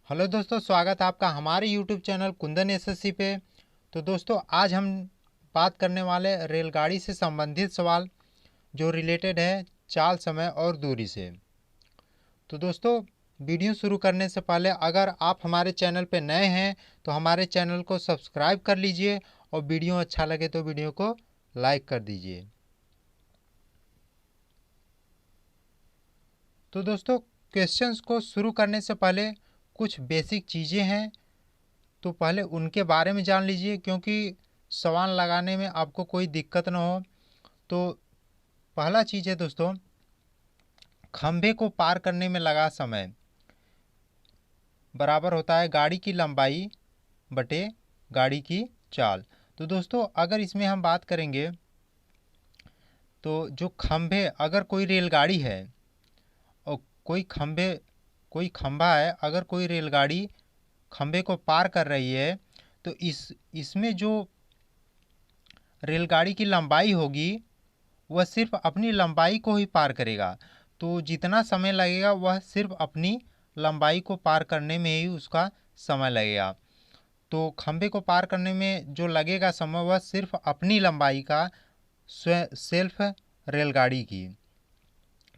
Hello दोस्तों, स्वागत है आपका हमारे यूट्यूब चैनल कुंदन एसएससी पे। तो दोस्तों, आज हम बात करने वाले रेलगाड़ी से संबंधित सवाल जो रिलेटेड है चाल, समय और दूरी से। तो दोस्तों, वीडियो शुरू करने से पहले अगर आप हमारे चैनल पे नए हैं तो हमारे चैनल को सब्सक्राइब कर लीजिए और वीडियो अच्छा लगे तो वीडियो को लाइक कर दीजिए। तो दोस्तों, क्वेश्चंस को शुरू करने से पहले कुछ बेसिक चीज़ें हैं, तो पहले उनके बारे में जान लीजिए क्योंकि सवाल लगाने में आपको कोई दिक्कत ना हो। तो पहला चीज़ है दोस्तों, खंभे को पार करने में लगा समय बराबर होता है गाड़ी की लंबाई बटे गाड़ी की चाल। तो दोस्तों, अगर इसमें हम बात करेंगे तो जो खंभे, अगर कोई रेलगाड़ी है और कोई खंभा है, अगर कोई रेलगाड़ी खंभे को पार कर रही है तो इसमें जो रेलगाड़ी की लंबाई होगी वह सिर्फ अपनी लंबाई को ही पार करेगा। तो जितना समय लगेगा वह सिर्फ अपनी लंबाई को पार करने में ही उसका समय लगेगा। तो खंभे को पार करने में जो लगेगा समय वह सिर्फ अपनी लंबाई का सेल्फ रेलगाड़ी की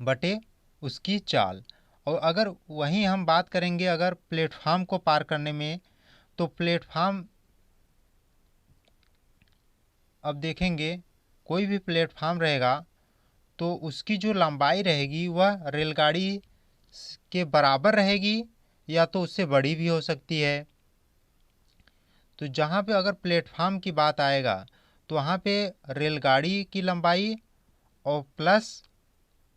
बटे उसकी चाल। और अगर वहीं हम बात करेंगे अगर प्लेटफार्म को पार करने में, तो प्लेटफार्म अब देखेंगे कोई भी प्लेटफार्म रहेगा तो उसकी जो लंबाई रहेगी वह रेलगाड़ी के बराबर रहेगी या तो उससे बड़ी भी हो सकती है। तो जहाँ पे अगर प्लेटफार्म की बात आएगा तो वहाँ पे रेलगाड़ी की लंबाई और प्लस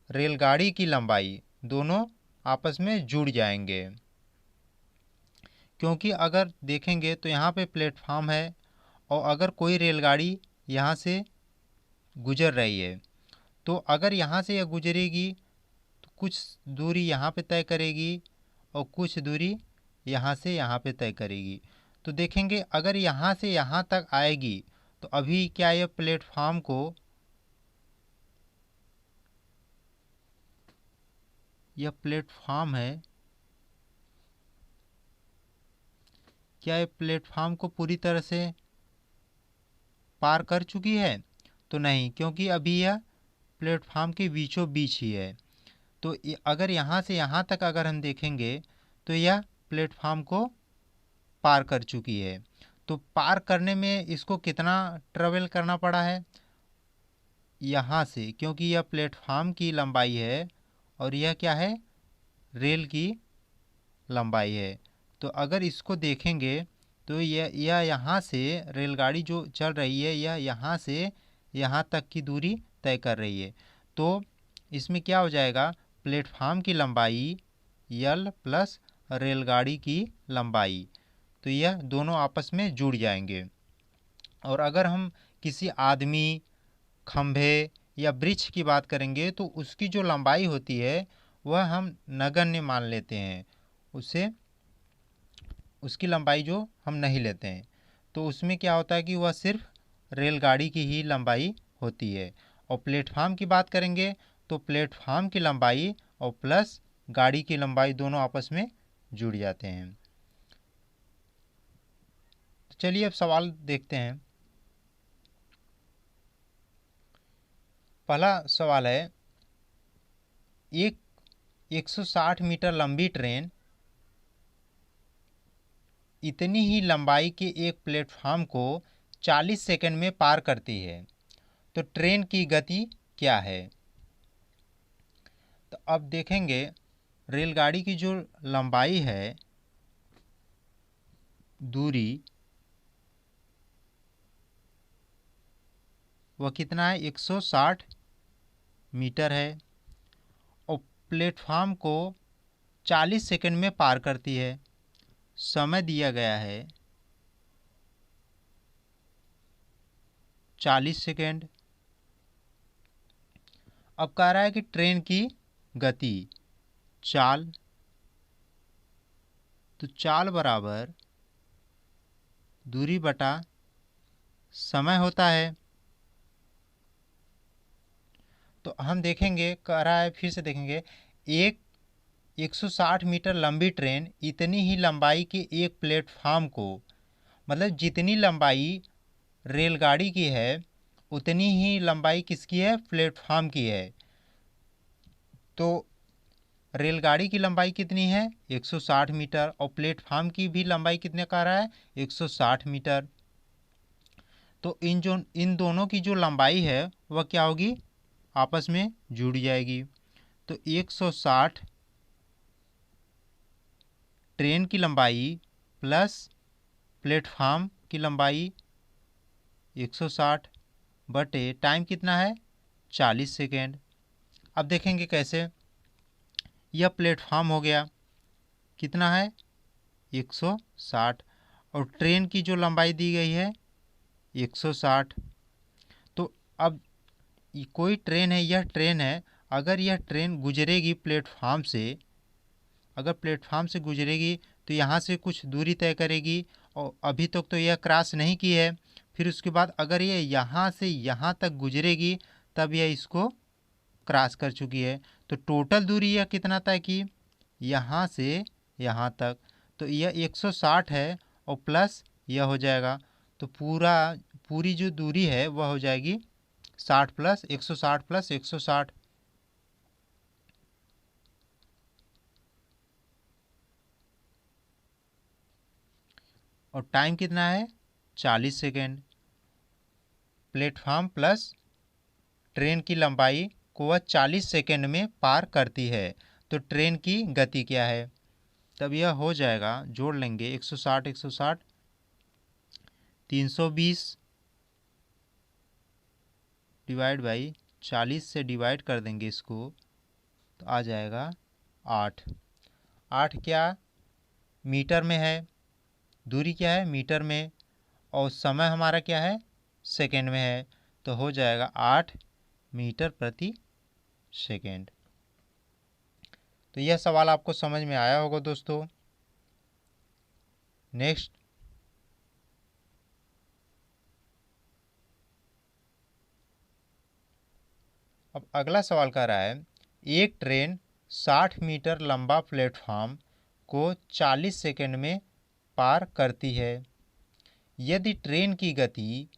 रेलगाड़ी की लंबाई दोनों आपस में जुड़ जाएंगे। क्योंकि अगर देखेंगे तो यहाँ पे प्लेटफार्म है और अगर कोई रेलगाड़ी यहाँ से गुजर रही है तो अगर यहाँ से यह गुजरेगी तो कुछ दूरी यहाँ पे तय करेगी और कुछ दूरी यहाँ से यहाँ पे तय करेगी। तो देखेंगे अगर यहाँ से यहाँ तक आएगी तो अभी क्या यह प्लेटफार्म को, यह प्लेटफार्म है, क्या यह प्लेटफार्म को पूरी तरह से पार कर चुकी है? तो नहीं, क्योंकि अभी यह प्लेटफार्म के बीचों बीच ही है। तो अगर यहाँ से यहाँ तक अगर हम देखेंगे तो यह प्लेटफार्म को पार कर चुकी है। तो पार करने में इसको कितना ट्रेवल करना पड़ा है यहाँ से, क्योंकि यह प्लेटफार्म की लंबाई है और यह क्या है, रेल की लंबाई है। तो अगर इसको देखेंगे तो यह यहाँ से रेलगाड़ी जो चल रही है यह यहाँ से यहाँ तक की दूरी तय कर रही है। तो इसमें क्या हो जाएगा, प्लेटफार्म की लंबाई यल प्लस रेलगाड़ी की लंबाई, तो यह दोनों आपस में जुड़ जाएंगे। और अगर हम किसी आदमी, खंभे या वृक्ष की बात करेंगे तो उसकी जो लंबाई होती है वह हम नगण्य मान लेते हैं, उससे उसकी लंबाई जो हम नहीं लेते हैं। तो उसमें क्या होता है कि वह सिर्फ रेलगाड़ी की ही लंबाई होती है। और प्लेटफार्म की बात करेंगे तो प्लेटफार्म की लंबाई और प्लस गाड़ी की लंबाई दोनों आपस में जुड़ जाते हैं। तो चलिए अब सवाल देखते हैं। पहला सवाल है, एक 160 मीटर लंबी ट्रेन इतनी ही लंबाई के एक प्लेटफार्म को 40 सेकंड में पार करती है, तो ट्रेन की गति क्या है? तो अब देखेंगे रेलगाड़ी की जो लंबाई है, दूरी, वह कितना है, 160 मीटर है और प्लेटफार्म को 40 सेकंड में पार करती है। समय दिया गया है 40 सेकंड। अब कह रहा है कि ट्रेन की गति, चाल, तो चाल बराबर दूरी बटा समय होता है। तो हम देखेंगे, कह रहा है फिर से देखेंगे, एक 160 मीटर लंबी ट्रेन इतनी ही लंबाई के एक प्लेटफार्म को, मतलब जितनी लंबाई रेलगाड़ी की है उतनी ही लंबाई किसकी है, प्लेटफार्म की है। तो रेलगाड़ी की लंबाई कितनी है, 160 मीटर, और प्लेटफार्म की भी लंबाई कितने का रहा है, 160 मीटर। तो इन दोनों की जो लंबाई है वह क्या होगी, आपस में जुड़ जाएगी। तो 160 ट्रेन की लंबाई प्लस प्लेटफार्म की लंबाई 160 बटे टाइम कितना है, 40 सेकेंड। अब देखेंगे कैसे। यह प्लेटफार्म हो गया, कितना है, 160, और ट्रेन की जो लंबाई दी गई है 160। तो अब कोई ट्रेन है, यह ट्रेन है, अगर यह ट्रेन गुजरेगी प्लेटफार्म से, अगर प्लेटफार्म से गुजरेगी तो यहाँ से कुछ दूरी तय करेगी, और अभी तक तो यह क्रॉस नहीं की है। फिर उसके बाद अगर ये यहाँ से यहाँ तक गुजरेगी तब यह इसको क्रॉस कर चुकी है। तो टोटल दूरी यह कितना तय की, यहाँ से यहाँ तक, तो यह 160 है और प्लस यह हो जाएगा, तो पूरी जो दूरी है वह हो जाएगी 60 प्लस 160 प्लस 160। और टाइम कितना है, 40 सेकेंड। प्लेटफार्म प्लस ट्रेन की लंबाई को वह 40 सेकेंड में पार करती है। तो ट्रेन की गति क्या है, तब यह हो जाएगा, जोड़ लेंगे 160 160 320 डिवाइड बाई 40 से डिवाइड कर देंगे इसको, तो आ जाएगा 8। 8 क्या मीटर में है, दूरी क्या है मीटर में, और समय हमारा क्या है, सेकेंड में है, तो हो जाएगा 8 मीटर प्रति सेकेंड। तो यह सवाल आपको समझ में आया होगा दोस्तों। नेक्स्ट, अब अगला सवाल कह रहा है, एक ट्रेन 60 मीटर लंबा प्लेटफार्म को 40 सेकेंड में पार करती है। यदि ट्रेन की गति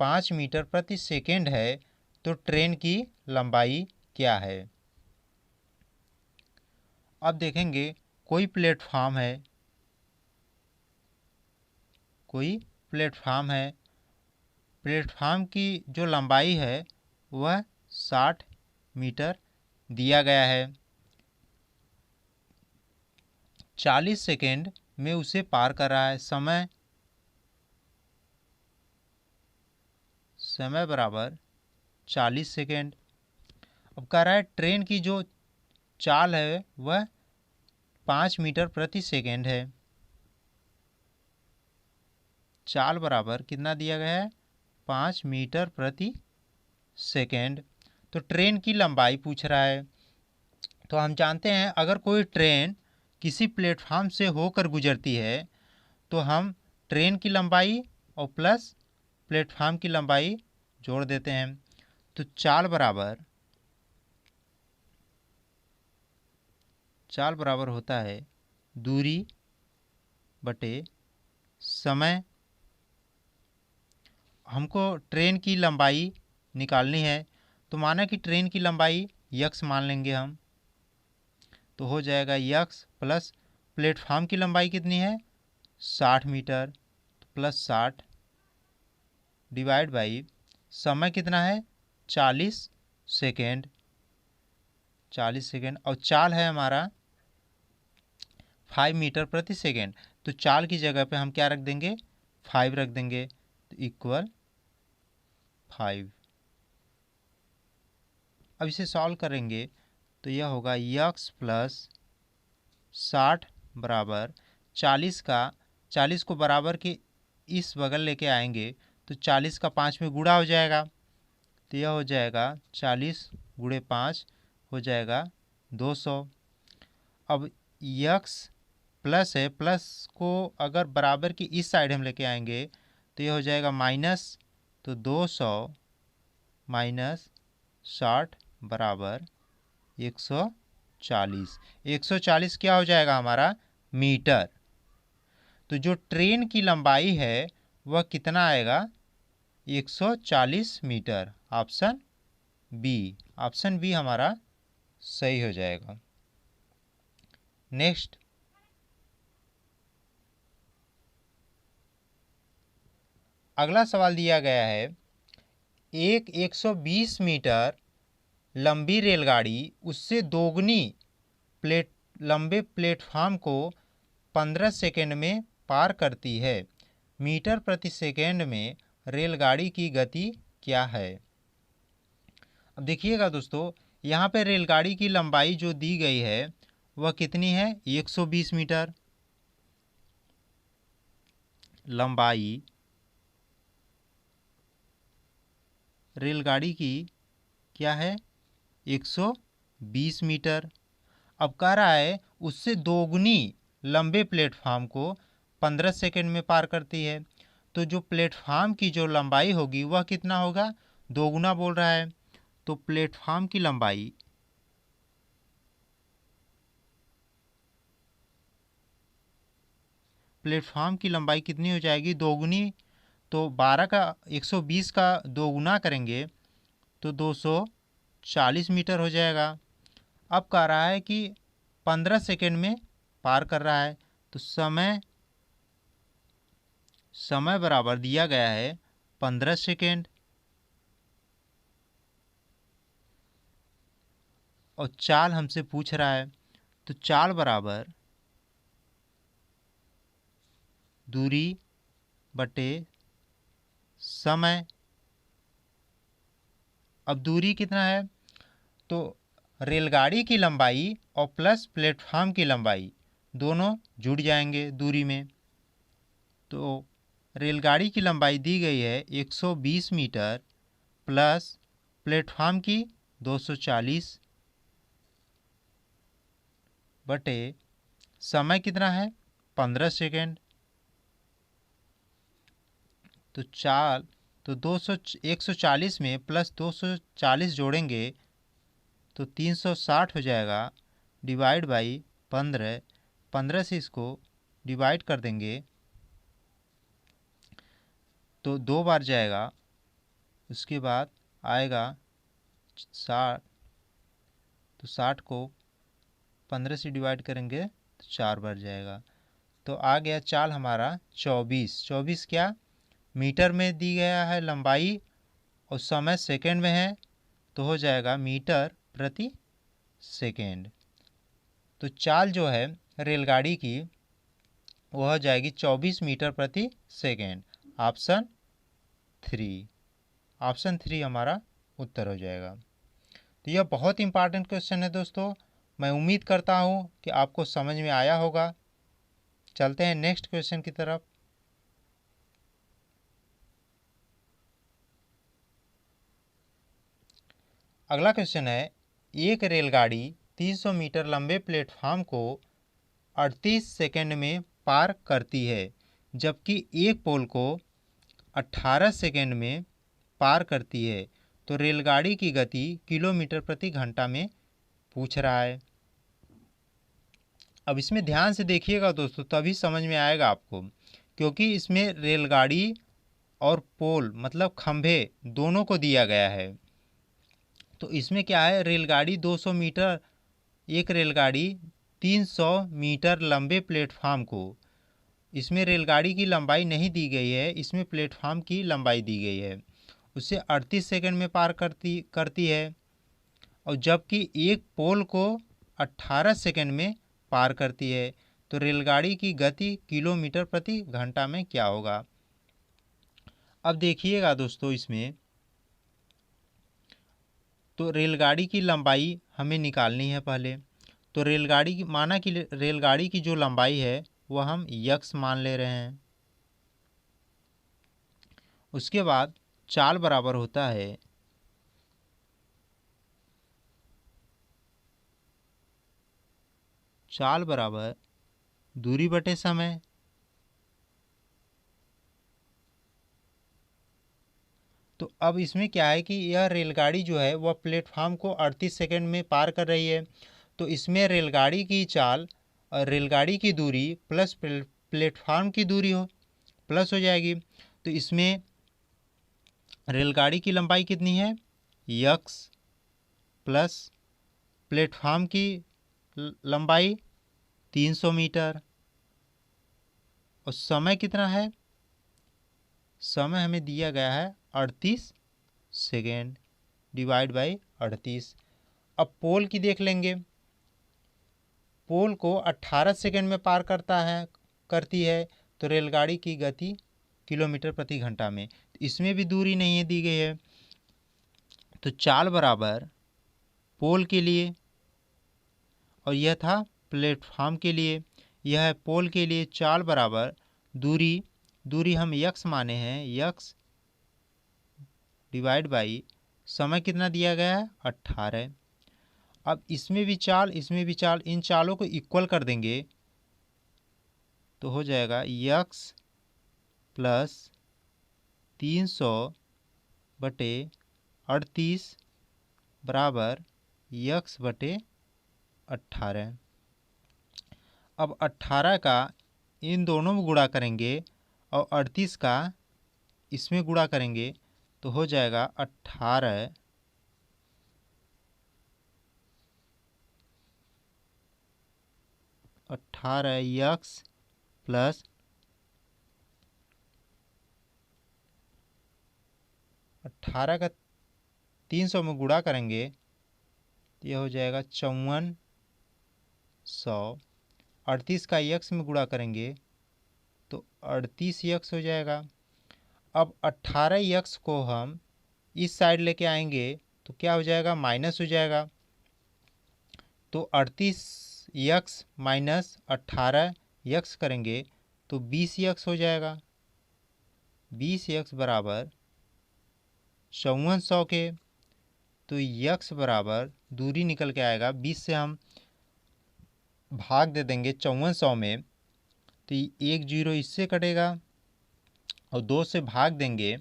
5 मीटर प्रति सेकेंड है तो ट्रेन की लंबाई क्या है। अब देखेंगे, कोई प्लेटफार्म है, कोई प्लेटफार्म है, प्लेटफार्म की जो लंबाई है वह 60 मीटर दिया गया है। 40 सेकेंड में उसे पार कर रहा है। समय बराबर 40 सेकेंड। अब कह रहा है ट्रेन की जो चाल है वह 5 मीटर प्रति सेकेंड है। चाल बराबर कितना दिया गया है, 5 मीटर प्रति सेकेंड। तो ट्रेन की लंबाई पूछ रहा है। तो हम जानते हैं अगर कोई ट्रेन किसी प्लेटफार्म से होकर गुजरती है तो हम ट्रेन की लंबाई और प्लस प्लेटफार्म की लंबाई जोड़ देते हैं। तो चाल बराबर होता है दूरी बटे समय। हमको ट्रेन की लंबाई निकालनी है, तो माना कि ट्रेन की लंबाई यक्स मान लेंगे हम, तो हो जाएगा यक्स प्लस प्लेटफार्म की लंबाई कितनी है 60 मीटर, तो प्लस 60 डिवाइड बाई समय कितना है 40 सेकेंड। 40 सेकेंड और चाल है हमारा 5 मीटर प्रति सेकेंड, तो चाल की जगह पे हम क्या रख देंगे, 5 रख देंगे, तो इक्वल 5। अब इसे सॉल्व करेंगे तो यह होगा यक्स प्लस 60 बराबर 40 को बराबर के इस बगल लेके आएंगे तो 40 का 5 में गुणा हो जाएगा, तो यह हो जाएगा 40 गुणे 5 हो जाएगा 200। अब यक्स प्लस है, प्लस को अगर बराबर की इस साइड हम लेके आएंगे तो यह हो जाएगा माइनस, तो 200 माइनस 60 बराबर 120। 140। 140 क्या हो जाएगा हमारा? मीटर। तो जो ट्रेन की लंबाई है वह कितना आएगा? 140 metre. Option B. Option B हमारा सही हो जाएगा। नेक्स्ट, अगला सवाल दिया गया है, एक 120 मीटर लंबी रेलगाड़ी उससे दोगुनी लंबे प्लेटफार्म को 15 सेकंड में पार करती है। मीटर प्रति सेकंड में रेलगाड़ी की गति क्या है? अब देखिएगा दोस्तों, यहाँ पे रेलगाड़ी की लंबाई जो दी गई है वह कितनी है? 120 मीटर। लंबाई रेलगाड़ी की क्या है? 120 मीटर। अब कह रहा है उससे दोगुनी लंबे प्लेटफार्म को 15 सेकंड में पार करती है। तो जो प्लेटफार्म की जो लंबाई होगी वह कितना होगा? दोगुना बोल रहा है। तो प्लेटफार्म की लंबाई कितनी हो जाएगी? दोगुनी। तो 12 का 120 का दोगुना करेंगे तो 240 मीटर हो जाएगा। अब कह रहा है कि 15 सेकंड में पार कर रहा है। तो समय बराबर दिया गया है 15 सेकंड, और चाल हमसे पूछ रहा है। तो चाल बराबर दूरी बटे समय। अब दूरी कितना है? तो रेलगाड़ी की लंबाई और प्लस प्लेटफार्म की लंबाई दोनों जुड़ जाएंगे दूरी में। तो रेलगाड़ी की लंबाई दी गई है 120 मीटर प्लस प्लेटफार्म की 240 बटे समय कितना है? 15 सेकंड। तो 140 में प्लस 240 जोड़ेंगे तो 360 हो जाएगा। Divide by 15। 15 से इसको डिवाइड कर देंगे तो 2 बार जाएगा। उसके बाद आएगा 60। तो 60 को 15 से डिवाइड करेंगे तो 4 बार जाएगा। तो आ गया चाल हमारा 24। 24 क्या? मीटर में दी गया है लंबाई और समय सेकंड में है, तो हो जाएगा मीटर प्रति सेकंड। तो चाल जो है रेलगाड़ी की वह हो जाएगी 24 मीटर प्रति सेकंड। ऑप्शन 3। ऑप्शन 3 हमारा उत्तर हो जाएगा। तो यह बहुत इंपॉर्टेंट क्वेश्चन है दोस्तों। मैं उम्मीद करता हूँ कि आपको समझ में आया होगा। चलते हैं नेक्स्ट क्वेश्चन की तरफ। अगला क्वेश्चन है, एक रेलगाड़ी 300 मीटर लंबे प्लेटफार्म को 38 सेकंड में पार करती है, जबकि एक पोल को 18 सेकंड में पार करती है। तो रेलगाड़ी की गति किलोमीटर प्रति घंटा में पूछ रहा है। अब इसमें ध्यान से देखिएगा दोस्तों, तभी समझ में आएगा आपको, क्योंकि इसमें रेलगाड़ी और पोल मतलब खंभे दोनों को दिया गया है। तो इसमें क्या है, रेलगाड़ी 200 मीटर, एक रेलगाड़ी 300 मीटर लंबे प्लेटफार्म को, इसमें रेलगाड़ी की लंबाई नहीं दी गई है, इसमें प्लेटफार्म की लंबाई दी गई है, उसे 38 सेकंड में पार करती है। और जबकि एक पोल को 18 सेकंड में पार करती है। तो रेलगाड़ी की गति किलोमीटर प्रति घंटा में क्या होगा? अब देखिएगा दोस्तों, इसमें तो रेलगाड़ी की लंबाई हमें निकालनी है पहले। तो रेलगाड़ी की माना कि रेलगाड़ी की जो लंबाई है वह हम यक्स मान ले रहे हैं। उसके बाद चाल बराबर होता है चाल बराबर दूरी बटे समय। तो अब इसमें क्या है कि यह रेलगाड़ी जो है वह प्लेटफार्म को 38 सेकंड में पार कर रही है। तो इसमें रेलगाड़ी की चाल और रेलगाड़ी की दूरी प्लस प्लेटफार्म की दूरी प्लस हो जाएगी। तो इसमें रेलगाड़ी की लंबाई कितनी है, यक्स प्लस प्लेटफार्म की लंबाई 300 मीटर। और समय कितना है, समय हमें दिया गया है 38 सेकेंड डिवाइड बाई 38। अब पोल की देख लेंगे। पोल को 18 सेकेंड में पार करती है तो रेलगाड़ी की गति किलोमीटर प्रति घंटा में। इसमें भी दूरी नहीं है दी गई है। तो चाल बराबर पोल के लिए, और यह था प्लेटफार्म के लिए, यह है पोल के लिए चाल बराबर दूरी हम यक्स माने हैं, यक्स डिवाइड बाई समय कितना दिया गया है 18। अब इसमें भी चाल इन चालों को इक्वल कर देंगे तो हो जाएगा यक्स प्लस 300 बटे 38 बराबर यक्स बटे 18। अब 18 का इन दोनों में गुणा करेंगे और 38 का इसमें गुणा करेंगे तो हो जाएगा 18 यक्स प्लस 18 का 300 में गुणा करेंगे तो यह हो जाएगा 5400। 38 का यक्स में गुणा करेंगे तो 38 यक्स हो जाएगा। अब 18 यक्स को हम इस साइड लेके आएंगे तो क्या हो जाएगा, माइनस हो जाएगा। तो 38 यक्स माइनस 18 यक्स करेंगे तो 20 यक्स हो जाएगा। 20 यक्स बराबर 5400 के। तो यक्स बराबर दूरी निकल के आएगा, 20 से हम भाग दे देंगे 5400 में तो एक जीरो इससे कटेगा और 2 से भाग देंगे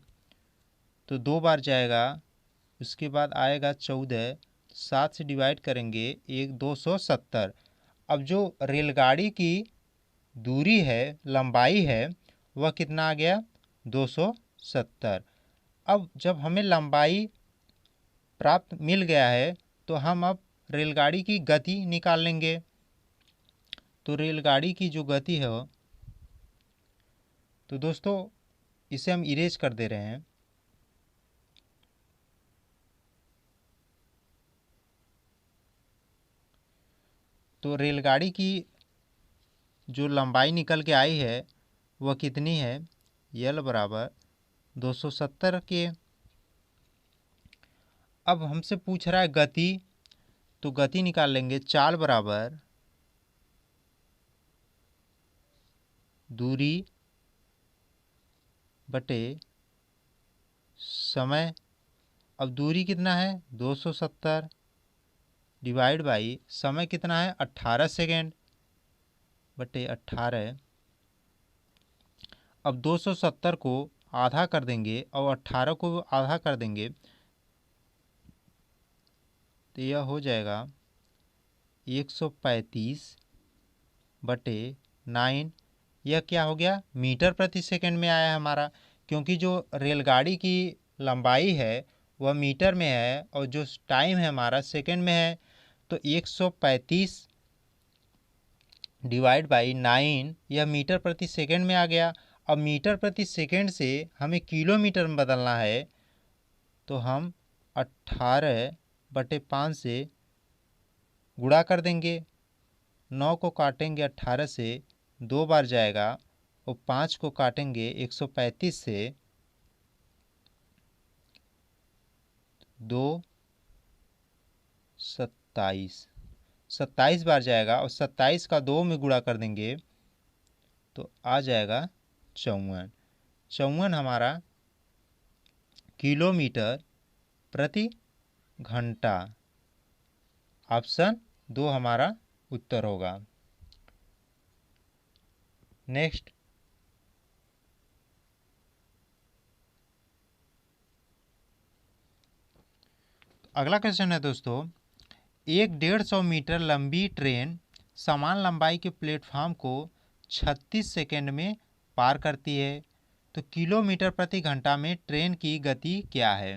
तो 2 बार जाएगा। उसके बाद आएगा 14, 7 से डिवाइड करेंगे 270। अब जो रेलगाड़ी की दूरी है, लंबाई है, वह कितना आ गया 270। अब जब हमें लंबाई प्राप्त मिल गया है तो हम अब रेलगाड़ी की गति निकाल लेंगे। तो रेलगाड़ी की जो गति है तो दोस्तों इसे हम इरेज कर दे रहे हैं। तो रेलगाड़ी की जो लंबाई निकल के आई है वह कितनी है, यल बराबर 270 के। अब हमसे पूछ रहा है गति, तो गति निकाल लेंगे। चाल बराबर दूरी बटे समय। अब दूरी कितना है 270 डिवाइड बाई समय कितना है 18 सेकेंड बटे 18। अब 270 को आधा कर देंगे और 18 को आधा कर देंगे तो यह हो जाएगा 135 बटे 9। यह क्या हो गया, मीटर प्रति सेकंड में आया हमारा, क्योंकि जो रेलगाड़ी की लंबाई है वह मीटर में है और जो टाइम है हमारा सेकंड में है। तो 135 डिवाइड बाई 9 यह मीटर प्रति सेकंड में आ गया। अब मीटर प्रति सेकंड से हमें किलोमीटर में बदलना है तो हम 18 बटे 5 से गुणा कर देंगे। 9 को काटेंगे 18 से 2 बार जाएगा और 5 को काटेंगे 135 से 2 27 बार जाएगा और 27 का 2 में गुणा कर देंगे तो आ जाएगा 54 हमारा किलोमीटर प्रति घंटा। ऑप्शन 2 हमारा उत्तर होगा। नेक्स्ट, अगला क्वेश्चन है दोस्तों, एक 150 मीटर लंबी ट्रेन समान लंबाई के प्लेटफार्म को 36 सेकंड में पार करती है। तो किलोमीटर प्रति घंटा में ट्रेन की गति क्या है।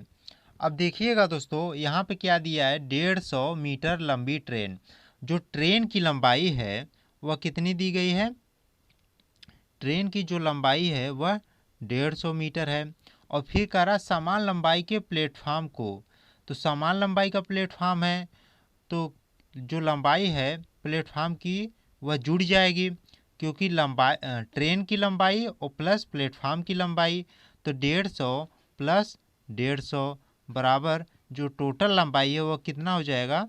अब देखिएगा दोस्तों, यहाँ पे क्या दिया है, 150 मीटर लंबी ट्रेन। जो ट्रेन की लंबाई है वह कितनी दी गई है, ट्रेन की जो लंबाई है वह 150 मीटर है। और फिर कह रहा समान लंबाई के प्लेटफार्म को, तो समान लंबाई का प्लेटफार्म है तो जो लंबाई है प्लेटफार्म की वह जुड़ जाएगी, क्योंकि लंबाई ट्रेन की लंबाई और प्लस प्लेटफार्म की लंबाई, तो 150 प्लस 150 बराबर जो टोटल लंबाई है वह कितना हो जाएगा,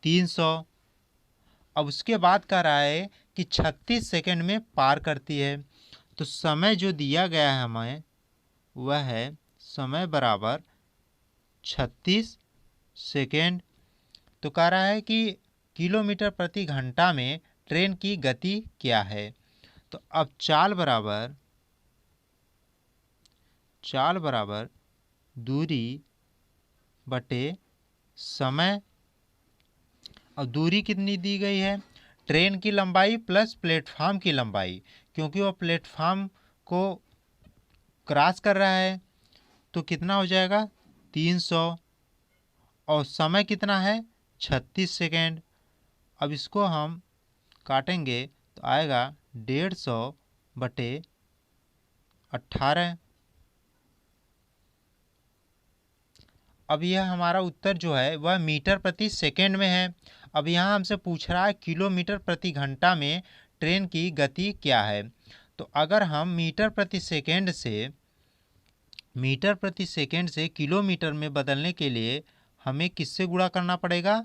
300। अब उसके बाद कह रहा है कि 36 सेकंड में पार करती है। तो समय जो दिया गया है हमें वह है समय बराबर 36 सेकंड। तो कह रहा है कि किलोमीटर प्रति घंटा में ट्रेन की गति क्या है। तो अब चाल बराबर दूरी बटे समय। अब दूरी कितनी दी गई है, ट्रेन की लंबाई प्लस प्लेटफार्म की लंबाई, क्योंकि वो प्लेटफार्म को क्रॉस कर रहा है, तो कितना हो जाएगा 300। और समय कितना है 36 सेकेंड। अब इसको हम काटेंगे तो आएगा 150 बटे 18। अब यह हमारा उत्तर जो है वह मीटर प्रति सेकेंड में है। अब यहाँ हमसे पूछ रहा है किलोमीटर प्रति घंटा में ट्रेन की गति क्या है। तो अगर हम मीटर प्रति सेकेंड से किलोमीटर में बदलने के लिए हमें किससे गुणा करना पड़ेगा,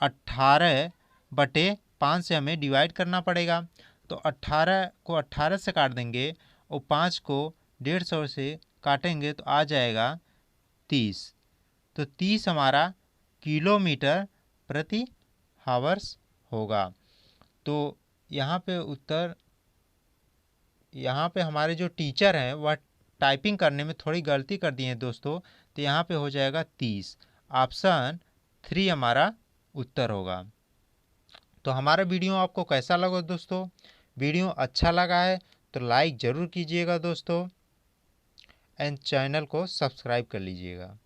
18 बटे 5 से हमें डिवाइड करना पड़ेगा। तो 18 को 18 से काट देंगे और 5 को 150 से काटेंगे तो आ जाएगा 30। तो 30 हमारा किलोमीटर प्रति हावर्स होगा। तो यहाँ पे हमारे जो टीचर हैं वह टाइपिंग करने में थोड़ी गलती कर दी है दोस्तों। तो यहाँ पे हो जाएगा 30। ऑप्शन 3 हमारा उत्तर होगा। तो हमारा वीडियो आपको कैसा लगा दोस्तों। वीडियो अच्छा लगा है तो लाइक ज़रूर कीजिएगा दोस्तों, एंड चैनल को सब्सक्राइब कर लीजिएगा।